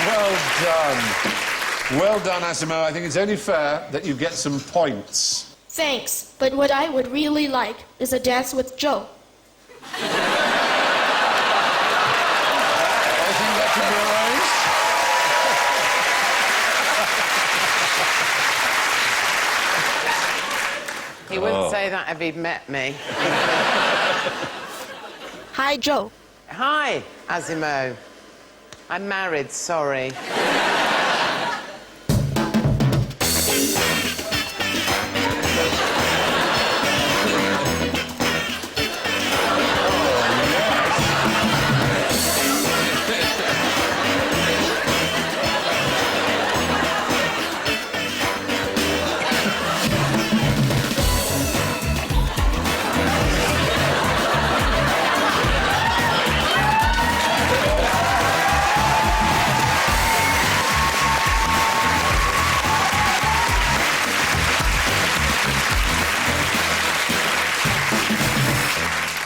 Well done. Well done, Asimo. I think it's only fair that you get some points. Thanks, but what I would really like is a dance with Joe. I think that can be arranged. He wouldn't say that if he'd met me. Hi, Joe. Hi, Asimo. I'm married, sorry.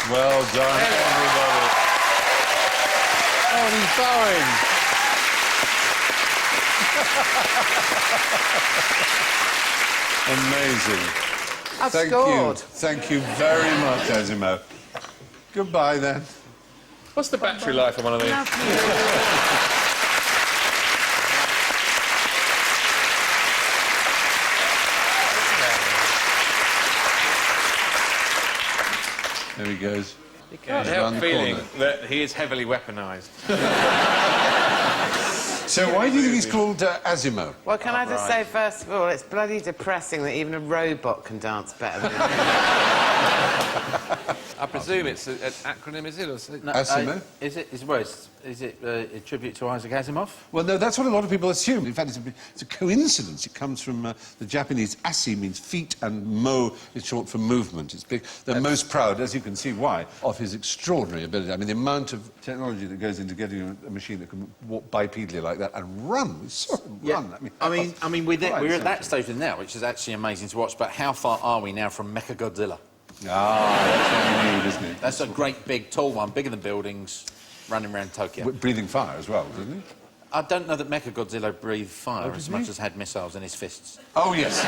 Well done, everybody. Oh, he's bowing. Amazing. I've Thank scored. you. Thank you very much, Asimo. Goodbye, then. What's the battery life on one of these? Love you. There he goes. You can't help feeling that he is heavily weaponised. So why do you think he's called Asimo? Well, can I just say, first of all, it's bloody depressing that even a robot can dance better than him. I presume it's an acronym, is it? Or No, Asimo? Is it a tribute to Isaac Asimov? Well, no, that's what a lot of people assume. In fact, it's a coincidence. It comes from the Japanese asi means feet, and mo is short for movement. It's big. They're most proud, as you can see why, of his extraordinary ability. I mean, the amount of technology that goes into getting a machine that can walk bipedally like that and run. We saw him run. I mean, we're at that stage now, which is actually amazing to watch. But how far are we now from Mechagodzilla? Ah, that's what you need, isn't it? That's a great, big, tall one, bigger than buildings, running around Tokyo. Breathing fire as well, doesn't he? I don't know that Mechagodzilla breathed fire as much he? as had missiles in his fists. Oh, yes.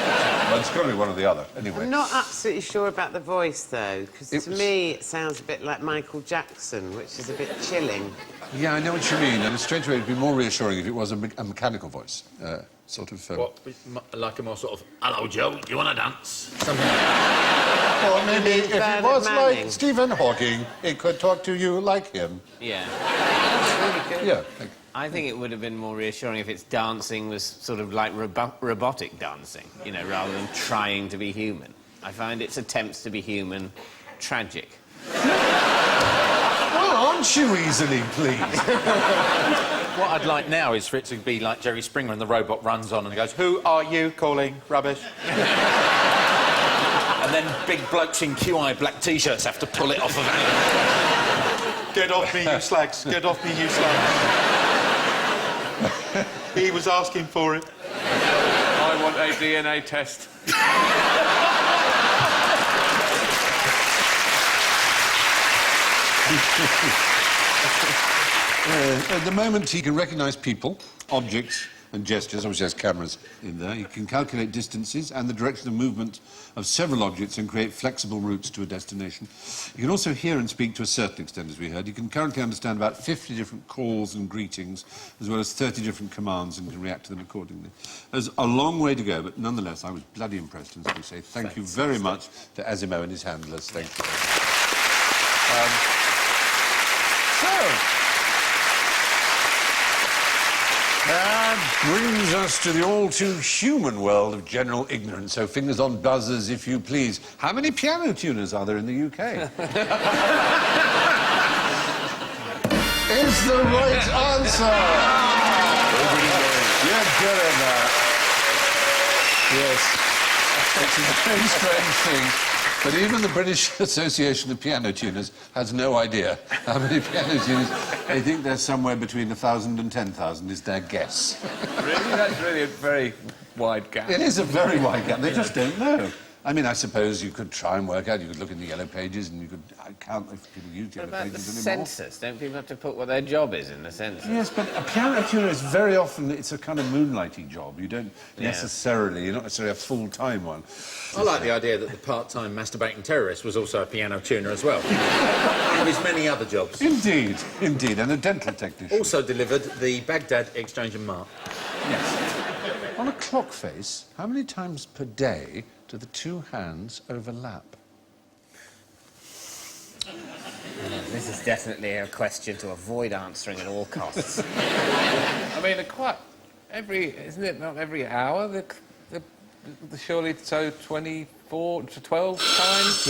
Well, it's got to be one or the other, anyway. I'm not absolutely sure about the voice, though, because to me it sounds a bit like Michael Jackson, which is a bit chilling. Yeah, I know what you mean, and straight away it'd be more reassuring if it was a mechanical voice. Sort of... What, like a more sort of, hello, Joe, do you want to dance? Something like that. Or maybe if it Bernard was Manning. like Stephen Hawking, it could talk to you like him. Yeah. That's really good. Yeah. I think it would have been more reassuring if its dancing was sort of like robotic dancing, you know, rather than trying to be human. I find its attempts to be human tragic. Well, aren't you easily pleased? What I'd like now is for it to be like Jerry Springer and the robot runs on and goes, who are you calling rubbish? And then big blokes in QI black T-shirts have to pull it off of it. Get off me, you slags. Get off me, you slags. He was asking for it. I want a DNA test. At the moment, he can recognise people, objects and gestures. Obviously, there's cameras in there. He can calculate distances and the direction of movement of several objects and create flexible routes to a destination. He can also hear and speak to a certain extent, as we heard. He can currently understand about 50 different calls and greetings, as well as 30 different commands, and can react to them accordingly. There's a long way to go, but nonetheless, I was bloody impressed, and so we say thank you very much to Asimo and his handlers. Thank you. That brings us to the all-too-human world of general ignorance. So fingers on buzzers, if you please. How many piano tuners are there in the UK? Is the right answer. You're good at that. Yes. It's a very strange thing. But even the British Association of Piano Tuners has no idea how many piano tuners. They think there's somewhere between 1,000 and 10,000 is their guess. Really? That's really a very wide gap. It is a very wide gap. They just don't know. I mean, I suppose you could try and work out, you could look in the yellow pages and you could count if people use What yellow about the pages anymore. census? Don't people have to put what their job is in the census? Yes, but a piano tuner is very often, it's a kind of moonlighty job. You don't necessarily, you're not necessarily a full-time one. I like the idea that the part-time masturbating terrorist was also a piano tuner as well. And his many other jobs. Indeed, indeed, and a dental technician. Also delivered the Baghdad Exchange and Mark. Yes. On a clock face, how many times per day do the two hands overlap? This is definitely a question to avoid answering at all costs. I mean, isn't it not every hour? Surely so 24 to 12 times?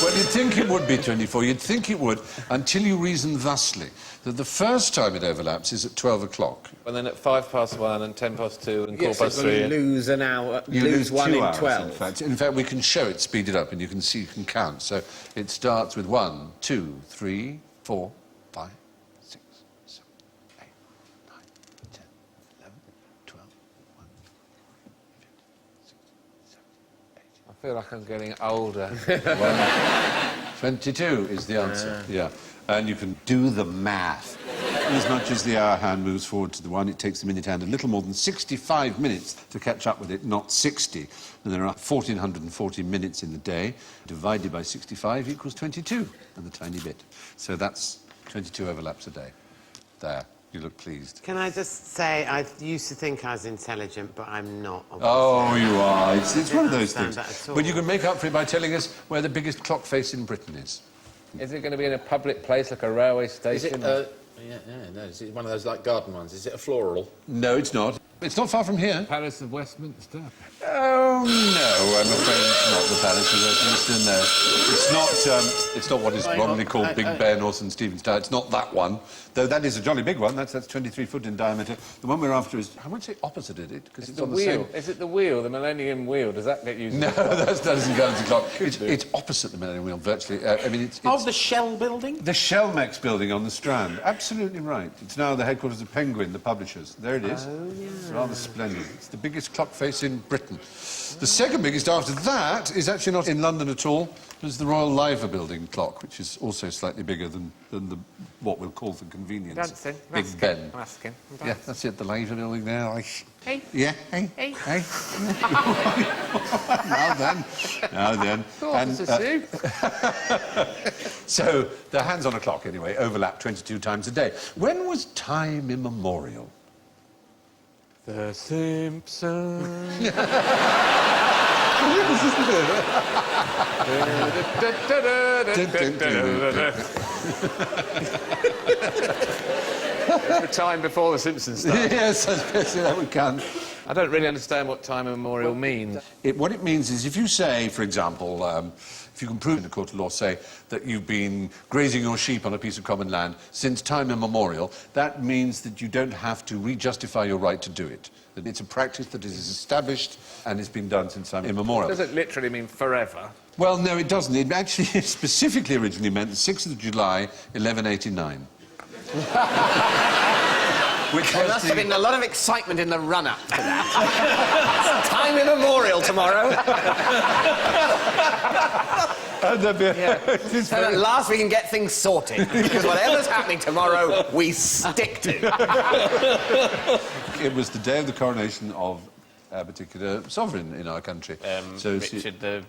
Well, you'd think it would be 24. You'd think it would, until you reason thusly, that the first time it overlaps is at 12 o'clock. And then at 1:05 and 2 and Yes, 3. you lose an hour, You lose one 2 in hours, 12. In fact, we can show it speeded up, and you can see, you can count. So it starts with 1, 2, 3, 4, 5, 6, 7, 8, 9, 10, 11, 12, 1, 15, 16, 17, 18. I feel like I'm getting older. 22 is the answer, yeah. And you can do the math. As much as the hour hand moves forward to the 1, it takes the minute hand a little more than 65 minutes to catch up with it, not 60. And there are 1,440 minutes in the day. Divided by 65 equals 22, and the tiny bit. So that's 22 overlaps a day. There, you look pleased. Can I just say, I used to think I was intelligent, but I'm not. Obviously. Oh, you are. It's one of those understand things. that at all. But you can make up for it by telling us where the biggest clock face in Britain is. Is it going to be in a public place like a railway Is station? it, no, is it one of those, like, garden ones? Is it a floral? No, it's not. It's not far from here. Palace of Westminster? Oh, no, I'm afraid it's not the Palace of Westminster, no. It's not what is wrongly called Big Ben or St Stephen's Tower. It's not that one, though that is a jolly big one. That's 23 foot in diameter. The one we're after is, I won't say opposite it, because it's The on the wheel. same... Is it the wheel, the Millennium Wheel? Does that get used? No, that doesn't go into the clock. It's opposite the Millennium Wheel, virtually. I mean, it's... Oh, the Shell building? The Shellmex building on the Strand. Absolutely right. It's now the headquarters of Penguin, the publishers. There it is. Oh, yeah. It's rather splendid. It's the biggest clock face in Britain. The second biggest after that is actually not in London at all. It's the Royal Liver building clock, which is also slightly bigger than what we'll call for convenience. Dancing. Big Ben. Raskin. Yeah, that's it, the Liver building there. Hey. Yeah, hey. Hey. Now then. Now then. So, the hands on a clock, anyway, overlap 22 times a day. When was time immemorial? The Simpsons. The time before the Simpsons started. Yes, I suppose that we can. I don't really understand what time immemorial means. What it means is if you say, for example, if you can prove in a court of law, say, that you've been grazing your sheep on a piece of common land since time immemorial, that means that you don't have to re-justify your right to do it. That it's a practice that is established and has been done since time immemorial. Does it literally mean forever? Well, no, it doesn't. It actually specifically originally meant the 6th of July, 1189. Which There was must have been a lot of excitement in the run-up to that. It's time immemorial tomorrow. So at last we can get things sorted. Because whatever's happening tomorrow, we stick to. It was the day of the coronation of a particular sovereign in our country. Richard the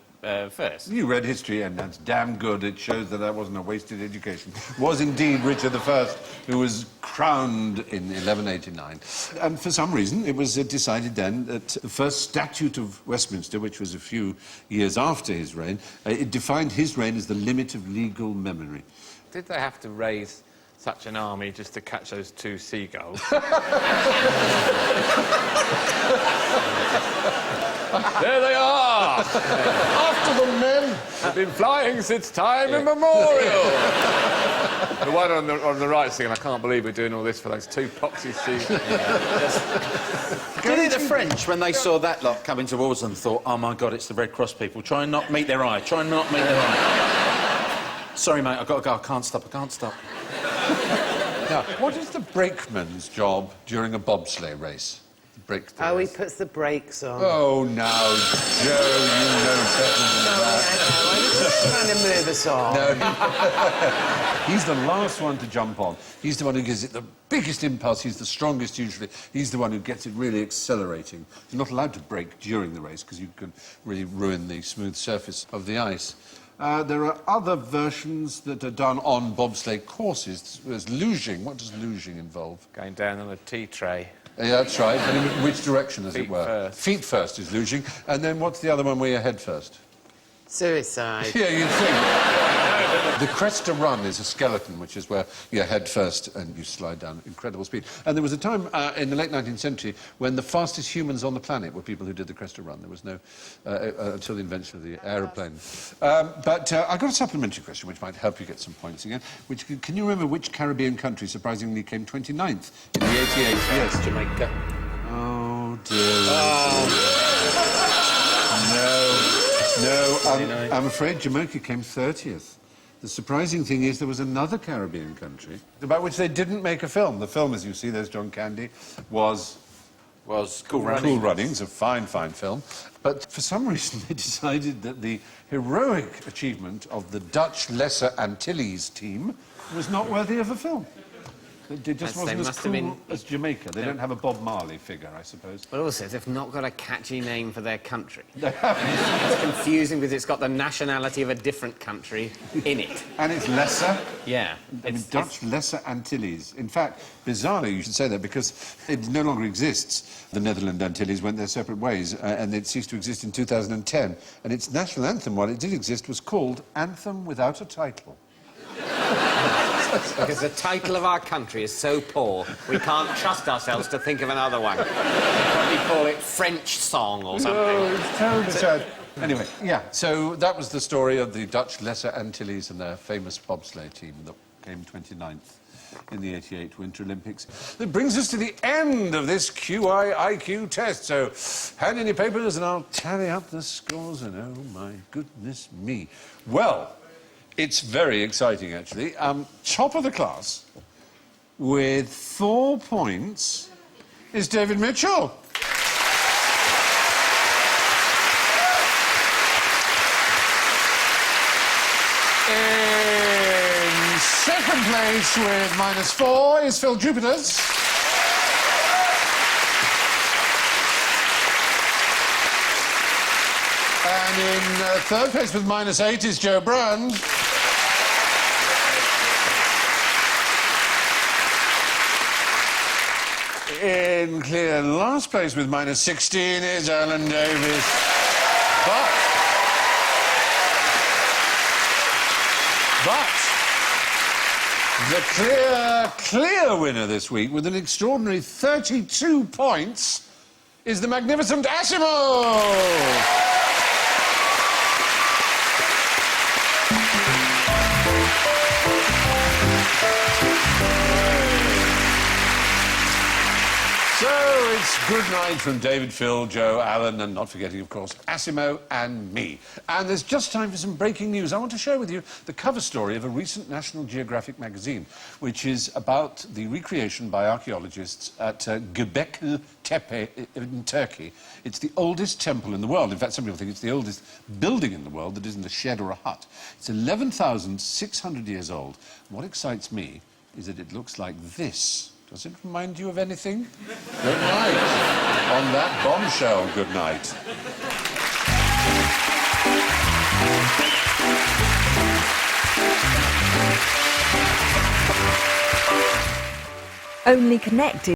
First. You read history, and that's damn good. It shows that that wasn't a wasted education. It was indeed Richard I who was crowned in 1189. And for some reason, it was decided then that the first Statute of Westminster, which was a few years after his reign, it defined his reign as the limit of legal memory. Did they have to raise such an army just to catch those 2 seagulls? There they are! After the men! They've been flying since time immemorial! The one on the right saying, I can't believe we're doing all this for those 2 poxy seagulls. Do you think the French, when they saw that lot coming towards them, thought, oh, my God, it's the Red Cross people. Try and not meet their eye. Try and not meet their eye. Sorry, mate, I've got to go. I can't stop. Now, what is the brakeman's job during a bobsleigh race? The break the Oh, he race. puts the brakes on. Oh, now, Joe, you know better than that. I was just trying to move us on. No. He's the last one to jump on. He's the one who gives it the biggest impulse. He's the strongest, usually. He's the one who gets it really accelerating. You're not allowed to brake during the race because you can really ruin the smooth surface of the ice. There are other versions that are done on bobsleigh courses. There's luging. What does luging involve? Going down on a tea tray. Yeah, that's right. But in which direction, as it Feet were? first. Feet first is luging. And then what's the other one where you're head first? Suicide. Yeah, you'd think. The Cresta Run is a skeleton, which is where you're head first and you slide down at incredible speed. And there was a time in the late 19th century when the fastest humans on the planet were people who did the Cresta Run. There was no... until the invention of the aeroplane. But I've got a supplementary question which might help you get some points again. Can you remember which Caribbean country surprisingly came 29th in the 88? Yes. Jamaica. Oh, dear. No, I'm afraid Jamaica came 30th. The surprising thing is there was another Caribbean country about which they didn't make a film. The film, as you see, there's John Candy, was Cool Runnings. Cool Runnings, a fine, fine film. But for some reason they decided that the heroic achievement of the Dutch Lesser Antilles team was not worthy of a film. It just wasn't as cool as Jamaica. They don't have a Bob Marley figure, I suppose. But also, they've not got a catchy name for their country. It's confusing because it's got the nationality of a different country in it. And it's lesser. Yeah. I mean, Dutch Lesser Antilles. In fact, bizarrely, you should say that because it no longer exists. The Netherlands Antilles went their separate ways, and it ceased to exist in 2010. And its national anthem, while it did exist, was called Anthem Without a Title. Because the title of our country is so poor, we can't trust ourselves to think of another one. We'd probably call it French Song or something. Oh, it's terribly sad. Anyway, yeah, so that was the story of the Dutch Lesser Antilles and their famous bobsleigh team that came 29th in the 88 Winter Olympics. That brings us to the end of this QI-IQ test. So hand in your papers and I'll tally up the scores and oh my goodness me. Well, it's very exciting, actually. Top of the class, with 4 points, is David Mitchell. In second place, with -4, is Phill Jupitus. And in third place, with -8, is Joe Brand. In clear last place with -16 is Alan Davis. But the clear winner this week with an extraordinary 32 points is the magnificent Asimov. So it's good night from David, Phill, Joe, Alan, and not forgetting, of course, Asimo and me. And there's just time for some breaking news. I want to share with you the cover story of a recent National Geographic magazine, which is about the recreation by archaeologists at Göbekli Tepe in Turkey. It's the oldest temple in the world. In fact, some people think it's the oldest building in the world that isn't a shed or a hut. It's 11,600 years old. What excites me is that it looks like this. Does it remind you of anything? Good night. On that bombshell, good night. Only connected.